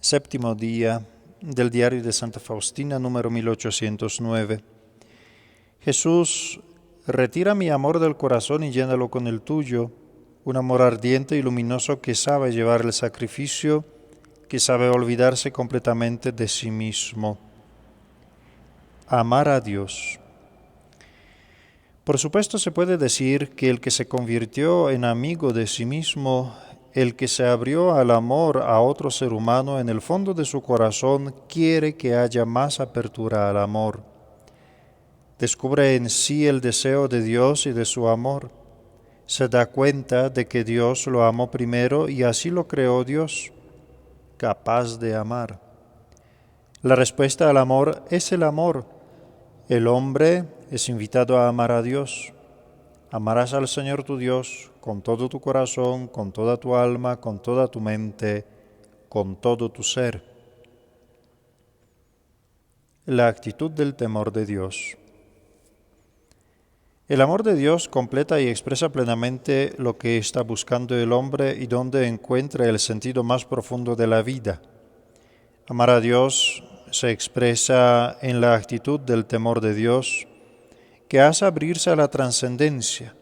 Séptimo día del diario de Santa Faustina, número 1809. Jesús, retira mi amor del corazón y llénalo con el tuyo, un amor ardiente y luminoso que sabe llevar el sacrificio, que sabe olvidarse completamente de sí mismo. Amar a Dios. Por supuesto se puede decir que el que se convirtió en amigo de sí mismo, el que se abrió al amor a otro ser humano, en el fondo de su corazón quiere que haya más apertura al amor. Descubre en sí el deseo de Dios y de su amor. Se da cuenta de que Dios lo amó primero y así lo creó Dios, capaz de amar. La respuesta al amor es el amor. El hombre es invitado a amar a Dios. Amarás al Señor tu Dios con todo tu corazón, con toda tu alma, con toda tu mente, con todo tu ser. La actitud del temor de Dios. El amor de Dios completa y expresa plenamente lo que está buscando el hombre y donde encuentra el sentido más profundo de la vida. Amar a Dios se expresa en la actitud del temor de Dios, que hace abrirse a la trascendencia.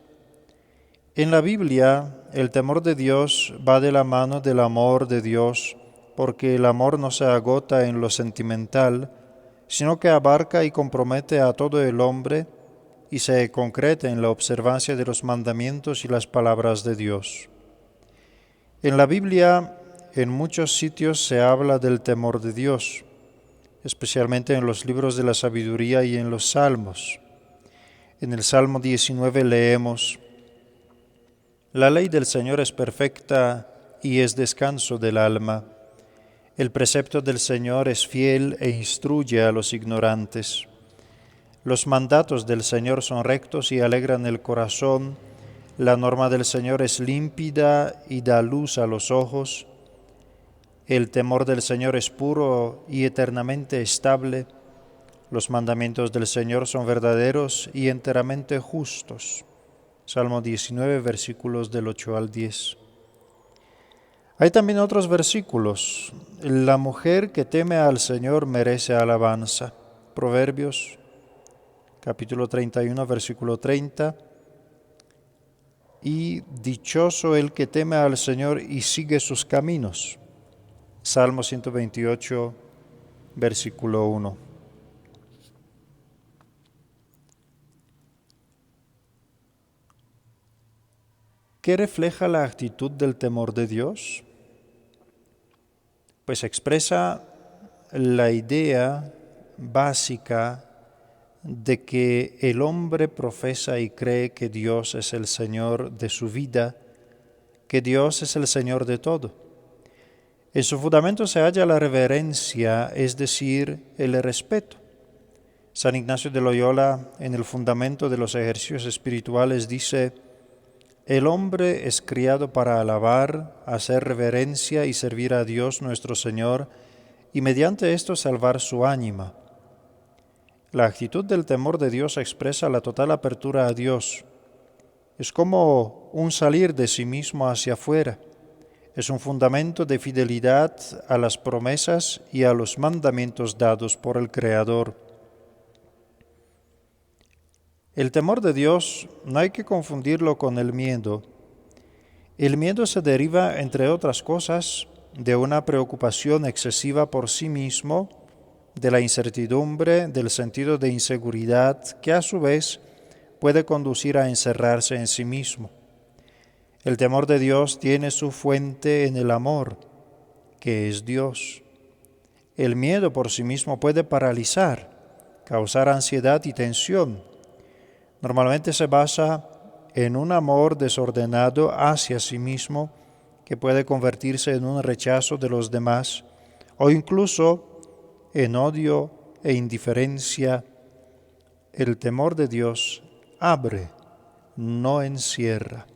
En la Biblia, el temor de Dios va de la mano del amor de Dios, porque el amor no se agota en lo sentimental, sino que abarca y compromete a todo el hombre y se concreta en la observancia de los mandamientos y las palabras de Dios. En la Biblia, en muchos sitios se habla del temor de Dios, especialmente en los libros de la sabiduría y en los salmos. En el Salmo 19 leemos: La ley del Señor es perfecta y es descanso del alma. El precepto del Señor es fiel e instruye a los ignorantes. Los mandatos del Señor son rectos y alegran el corazón. La norma del Señor es límpida y da luz a los ojos. El temor del Señor es puro y eternamente estable. Los mandamientos del Señor son verdaderos y enteramente justos. Salmo 19, versículos del 8 al 10. Hay también otros versículos. La mujer que teme al Señor merece alabanza. Proverbios, capítulo 31, versículo 30. Y dichoso el que teme al Señor y sigue sus caminos. Salmo 128, versículo 1. ¿Qué refleja la actitud del temor de Dios? Pues expresa la idea básica de que el hombre profesa y cree que Dios es el Señor de su vida, que Dios es el Señor de todo. En su fundamento se halla la reverencia, es decir, el respeto. San Ignacio de Loyola, en el fundamento de los ejercicios espirituales, dice: el hombre es criado para alabar, hacer reverencia y servir a Dios nuestro Señor, y mediante esto salvar su ánima. La actitud del temor de Dios expresa la total apertura a Dios. Es como un salir de sí mismo hacia afuera. Es un fundamento de fidelidad a las promesas y a los mandamientos dados por el Creador. El temor de Dios no hay que confundirlo con el miedo. El miedo se deriva, entre otras cosas, de una preocupación excesiva por sí mismo, de la incertidumbre, del sentido de inseguridad, que a su vez puede conducir a encerrarse en sí mismo. El temor de Dios tiene su fuente en el amor, que es Dios. El miedo por sí mismo puede paralizar, causar ansiedad y tensión. Normalmente se basa en un amor desordenado hacia sí mismo que puede convertirse en un rechazo de los demás o incluso en odio e indiferencia. El temor de Dios abre, no encierra.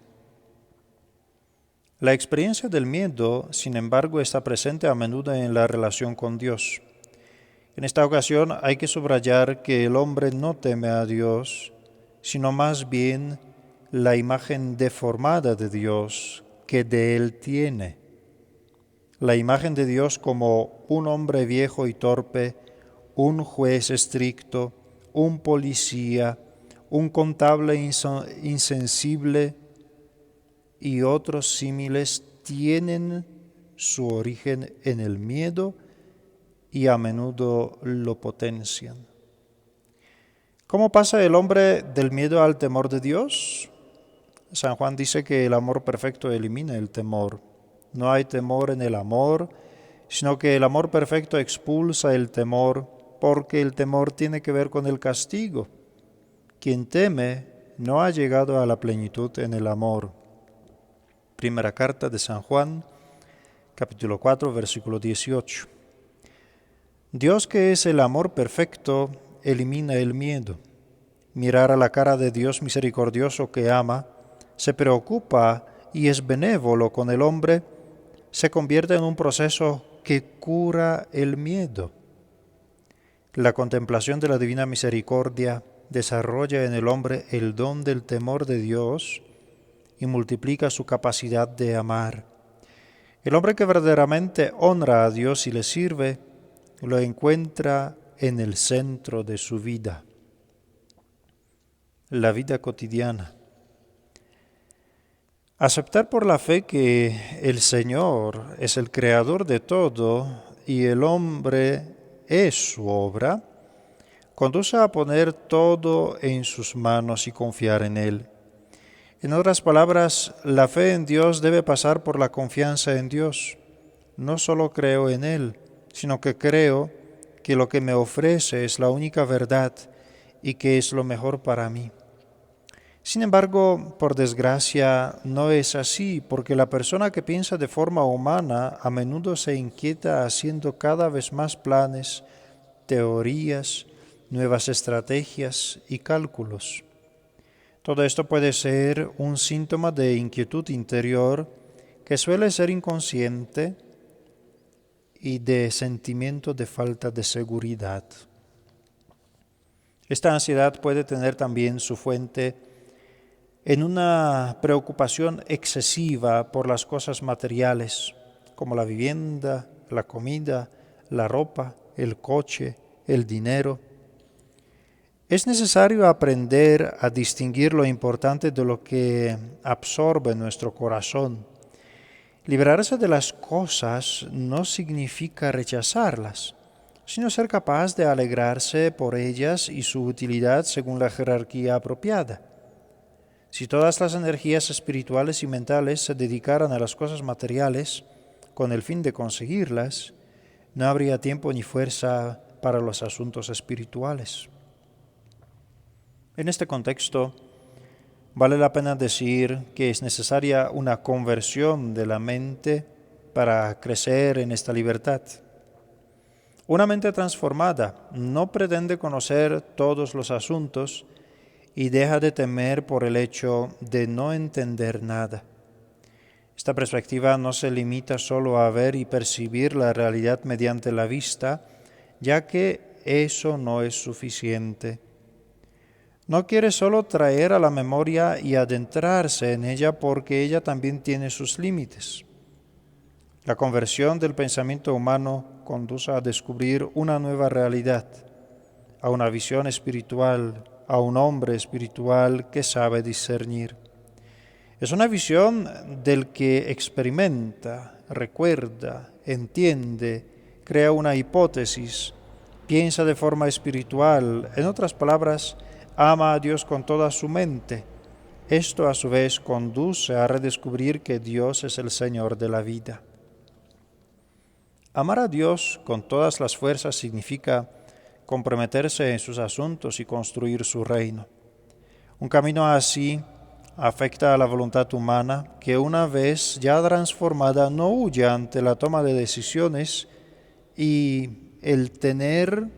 La experiencia del miedo, sin embargo, está presente a menudo en la relación con Dios. En esta ocasión hay que subrayar que el hombre no teme a Dios, sino más bien la imagen deformada de Dios que de Él tiene. la imagen de Dios como un hombre viejo y torpe, un juez estricto, un policía, un contable insensible y otros símiles tienen su origen en el miedo y a menudo lo potencian. ¿Cómo pasa el hombre del miedo al temor de Dios? San Juan dice que el amor perfecto elimina el temor. No hay temor en el amor, sino que el amor perfecto expulsa el temor, porque el temor tiene que ver con el castigo. Quien teme no ha llegado a la plenitud en el amor. Primera carta de San Juan, capítulo 4, versículo 18. Dios, que es el amor perfecto, elimina el miedo. Mirar a la cara de Dios misericordioso que ama, se preocupa y es benévolo con el hombre, se convierte en un proceso que cura el miedo. La contemplación de la divina misericordia desarrolla en el hombre el don del temor de Dios y multiplica su capacidad de amar. El hombre que verdaderamente honra a Dios y le sirve, lo encuentra en el centro de su vida. La vida cotidiana. Aceptar por la fe que el Señor es el creador de todo y el hombre es su obra, conduce a poner todo en sus manos y confiar en Él. En otras palabras, la fe en Dios debe pasar por la confianza en Dios. No solo creo en Él, sino que creo que lo que me ofrece es la única verdad y que es lo mejor para mí. Sin embargo, por desgracia, no es así, porque la persona que piensa de forma humana a menudo se inquieta haciendo cada vez más planes, teorías, nuevas estrategias y cálculos. Todo esto puede ser un síntoma de inquietud interior que suele ser inconsciente y de sentimiento de falta de seguridad. Esta ansiedad puede tener también su fuente en una preocupación excesiva por las cosas materiales, como la vivienda, la comida, la ropa, el coche, el dinero. Es necesario aprender a distinguir lo importante de lo que absorbe nuestro corazón. Liberarse de las cosas no significa rechazarlas, sino ser capaz de alegrarse por ellas y su utilidad según la jerarquía apropiada. Si todas las energías espirituales y mentales se dedicaran a las cosas materiales con el fin de conseguirlas, no habría tiempo ni fuerza para los asuntos espirituales. En este contexto, vale la pena decir que es necesaria una conversión de la mente para crecer en esta libertad. Una mente transformada no pretende conocer todos los asuntos y deja de temer por el hecho de no entender nada. Esta perspectiva no se limita solo a ver y percibir la realidad mediante la vista, ya que eso no es suficiente. No quiere solo traer a la memoria y adentrarse en ella porque ella también tiene sus límites. La conversión del pensamiento humano conduce a descubrir una nueva realidad, a una visión espiritual, a un hombre espiritual que sabe discernir. Es una visión del que experimenta, recuerda, entiende, crea una hipótesis, piensa de forma espiritual, en otras palabras, ama a Dios con toda su mente. Esto a su vez conduce a redescubrir que Dios es el Señor de la vida. Amar a Dios con todas las fuerzas significa comprometerse en sus asuntos y construir su reino. Un camino así afecta a la voluntad humana que una vez ya transformada no huye ante la toma de decisiones y el tener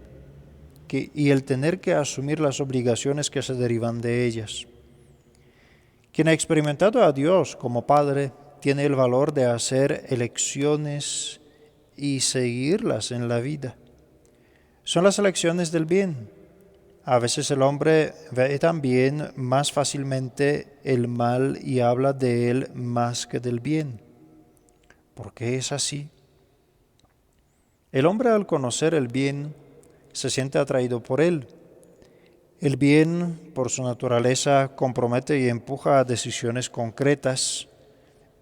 que asumir las obligaciones que se derivan de ellas. Quien ha experimentado a Dios como Padre tiene el valor de hacer elecciones y seguirlas en la vida. Son las elecciones del bien. A veces el hombre ve también más fácilmente el mal y habla de él más que del bien. ¿Por qué es así? El hombre al conocer el bien se siente atraído por él. El bien, por su naturaleza, compromete y empuja a decisiones concretas,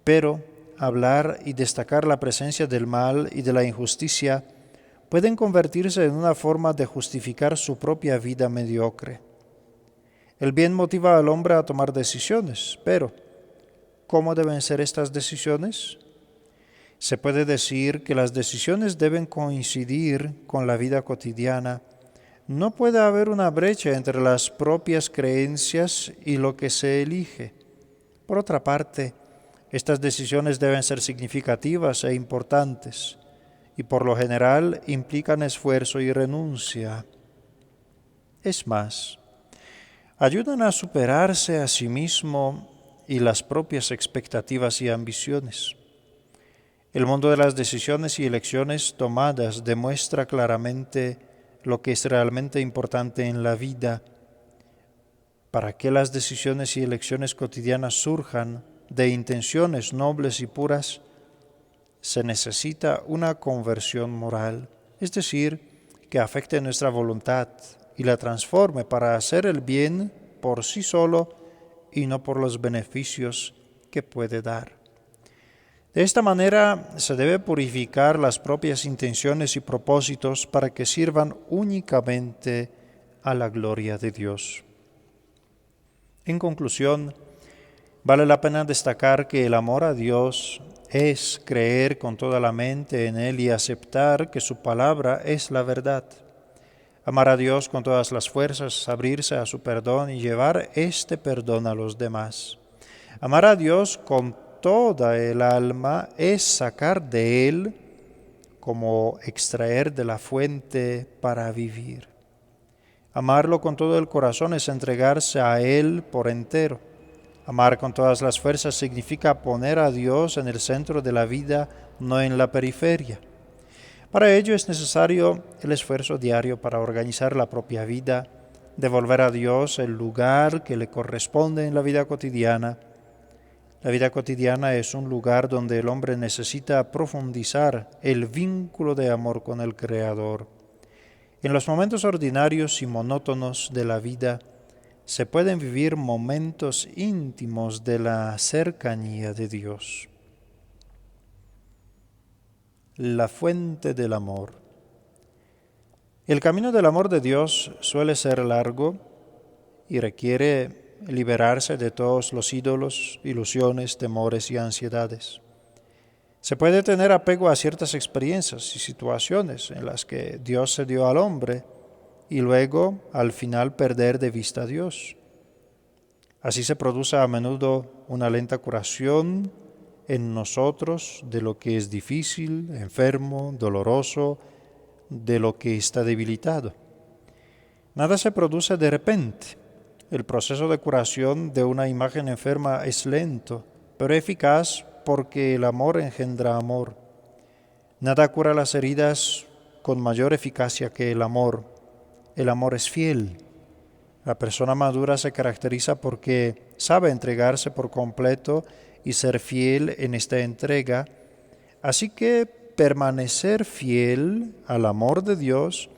pero hablar y destacar la presencia del mal y de la injusticia pueden convertirse en una forma de justificar su propia vida mediocre. El bien motiva al hombre a tomar decisiones, pero ¿cómo deben ser estas decisiones? Se puede decir que las decisiones deben coincidir con la vida cotidiana. No puede haber una brecha entre las propias creencias y lo que se elige. Por otra parte, estas decisiones deben ser significativas e importantes, y por lo general implican esfuerzo y renuncia. Es más, ayudan a superarse a sí mismo y las propias expectativas y ambiciones. El mundo de las decisiones y elecciones tomadas demuestra claramente lo que es realmente importante en la vida. Para que las decisiones y elecciones cotidianas surjan de intenciones nobles y puras, se necesita una conversión moral, es decir, que afecte nuestra voluntad y la transforme para hacer el bien por sí solo y no por los beneficios que puede dar. De esta manera se debe purificar las propias intenciones y propósitos para que sirvan únicamente a la gloria de Dios. En conclusión, vale la pena destacar que el amor a Dios es creer con toda la mente en Él y aceptar que su palabra es la verdad. Amar a Dios con todas las fuerzas, abrirse a su perdón y llevar este perdón a los demás. Amar a Dios con toda el alma es sacar de Él como extraer de la fuente para vivir. Amarlo con todo el corazón es entregarse a Él por entero. Amar con todas las fuerzas significa poner a Dios en el centro de la vida, no en la periferia. Para ello es necesario el esfuerzo diario para organizar la propia vida, devolver a Dios el lugar que le corresponde en la vida cotidiana. La vida cotidiana es un lugar donde el hombre necesita profundizar el vínculo de amor con el Creador. En los momentos ordinarios y monótonos de la vida se pueden vivir momentos íntimos de la cercanía de Dios. La fuente del amor. El camino del amor de Dios suele ser largo y requiere liberarse de todos los ídolos, ilusiones, temores y ansiedades. Se puede tener apego a ciertas experiencias y situaciones en las que Dios se dio al hombre y luego, al final, perder de vista a Dios. Así se produce a menudo una lenta curación en nosotros de lo que es difícil, enfermo, doloroso, de lo que está debilitado. Nada se produce de repente. El proceso de curación de una imagen enferma es lento, pero eficaz porque el amor engendra amor. Nada cura las heridas con mayor eficacia que el amor. El amor es fiel. La persona madura se caracteriza porque sabe entregarse por completo y ser fiel en esta entrega. Así que permanecer fiel al amor de Dios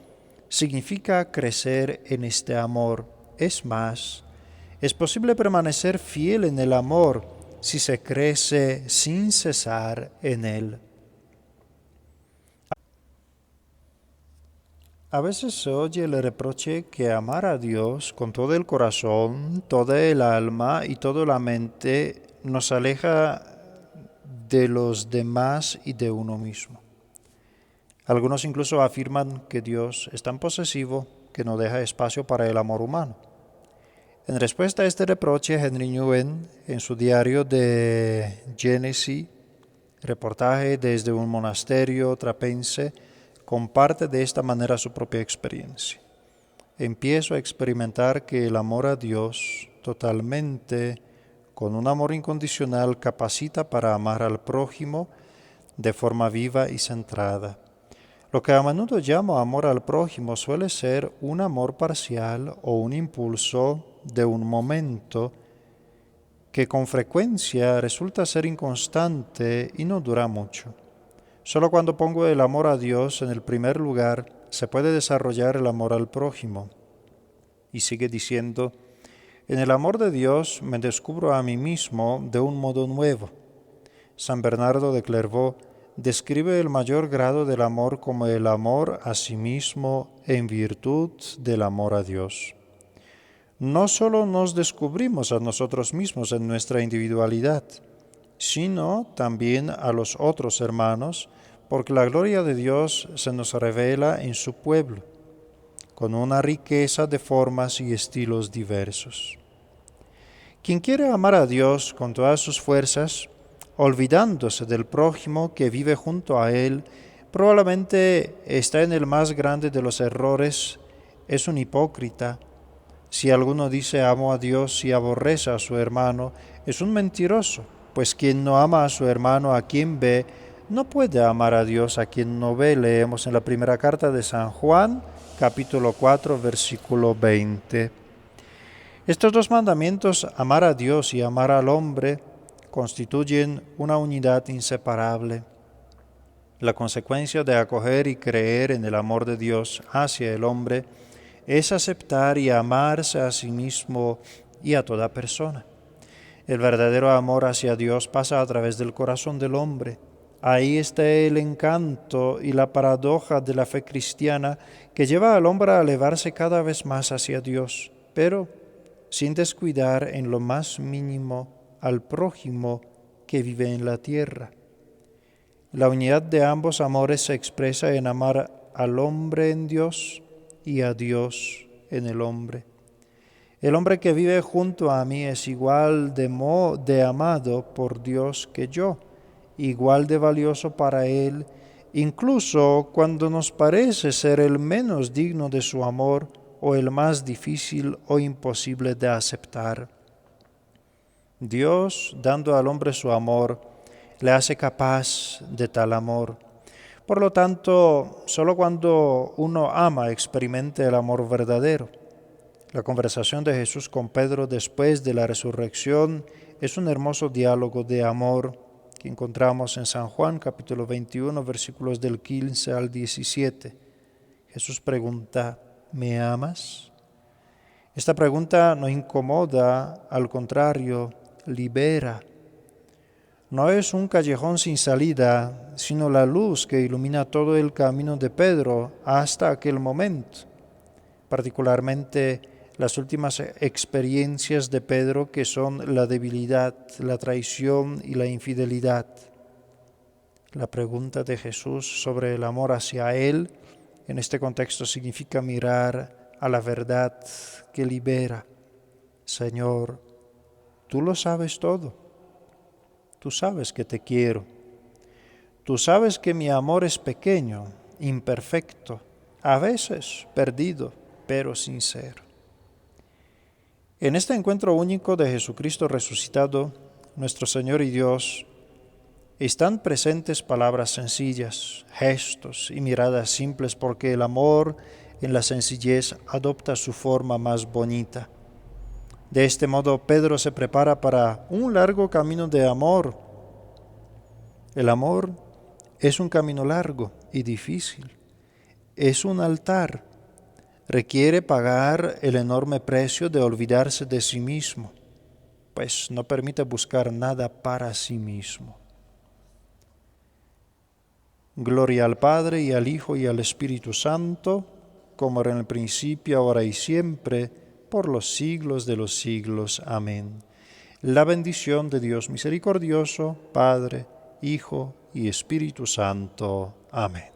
significa crecer en este amor. Es más, es posible permanecer fiel en el amor si se crece sin cesar en él. A veces se oye el reproche que amar a Dios con todo el corazón, toda el alma y toda la mente nos aleja de los demás y de uno mismo. Algunos incluso afirman que Dios es tan posesivo que no deja espacio para el amor humano. En respuesta a este reproche, Henry Nguyen, en su diario de Génesis, reportaje desde un monasterio trapense, comparte de esta manera su propia experiencia. Empiezo a experimentar que el amor a Dios totalmente, con un amor incondicional, capacita para amar al prójimo de forma viva y centrada. Lo que a menudo llamo amor al prójimo suele ser un amor parcial o un impulso de un momento que con frecuencia resulta ser inconstante y no dura mucho. Solo cuando pongo el amor a Dios en el primer lugar, se puede desarrollar el amor al prójimo. Y sigue diciendo, en el amor de Dios me descubro a mí mismo de un modo nuevo. San Bernardo de Clairvaux describe el mayor grado del amor como el amor a sí mismo en virtud del amor a Dios. No solo nos descubrimos a nosotros mismos en nuestra individualidad, sino también a los otros hermanos, porque la gloria de Dios se nos revela en su pueblo, con una riqueza de formas y estilos diversos. Quien quiere amar a Dios con todas sus fuerzas, olvidándose del prójimo que vive junto a él, probablemente está en el más grande de los errores, es un hipócrita. Si alguno dice amo a Dios y aborrece a su hermano, es un mentiroso, pues quien no ama a su hermano a quien ve, no puede amar a Dios a quien no ve. Leemos en la primera carta de San Juan, capítulo 4, versículo 20. Estos dos mandamientos, amar a Dios y amar al hombre, constituyen una unidad inseparable. La consecuencia de acoger y creer en el amor de Dios hacia el hombre es aceptar y amarse a sí mismo y a toda persona. El verdadero amor hacia Dios pasa a través del corazón del hombre. Ahí está el encanto y la paradoja de la fe cristiana que lleva al hombre a elevarse cada vez más hacia Dios, pero sin descuidar en lo más mínimo al prójimo que vive en la tierra. La unidad de ambos amores se expresa en amar al hombre en Dios y a Dios en el hombre. El hombre que vive junto a mí es igual de amado por Dios que yo, igual de valioso para Él, incluso cuando nos parece ser el menos digno de su amor o el más difícil o imposible de aceptar. Dios, dando al hombre su amor, le hace capaz de tal amor. Por lo tanto, solo cuando uno ama experimenta el amor verdadero. La conversación de Jesús con Pedro después de la resurrección es un hermoso diálogo de amor que encontramos en San Juan capítulo 21, versículos del 15 al 17. Jesús pregunta, ¿me amas? Esta pregunta no incomoda, al contrario, libera. No es un callejón sin salida, sino la luz que ilumina todo el camino de Pedro hasta aquel momento. Particularmente las últimas experiencias de Pedro, que son la debilidad, la traición y la infidelidad. La pregunta de Jesús sobre el amor hacia Él, en este contexto significa mirar a la verdad que libera. Señor, tú lo sabes todo. Tú sabes que te quiero. Tú sabes que mi amor es pequeño, imperfecto, a veces perdido, pero sincero. En este encuentro único de Jesucristo resucitado, nuestro Señor y Dios, están presentes palabras sencillas, gestos y miradas simples, porque el amor en la sencillez adopta su forma más bonita. De este modo, Pedro se prepara para un largo camino de amor. El amor es un camino largo y difícil. Es un altar. Requiere pagar el enorme precio de olvidarse de sí mismo, pues no permite buscar nada para sí mismo. Gloria al Padre y al Hijo y al Espíritu Santo, como era en el principio, ahora y siempre, por los siglos de los siglos. Amén. La bendición de Dios misericordioso, Padre, Hijo y Espíritu Santo. Amén.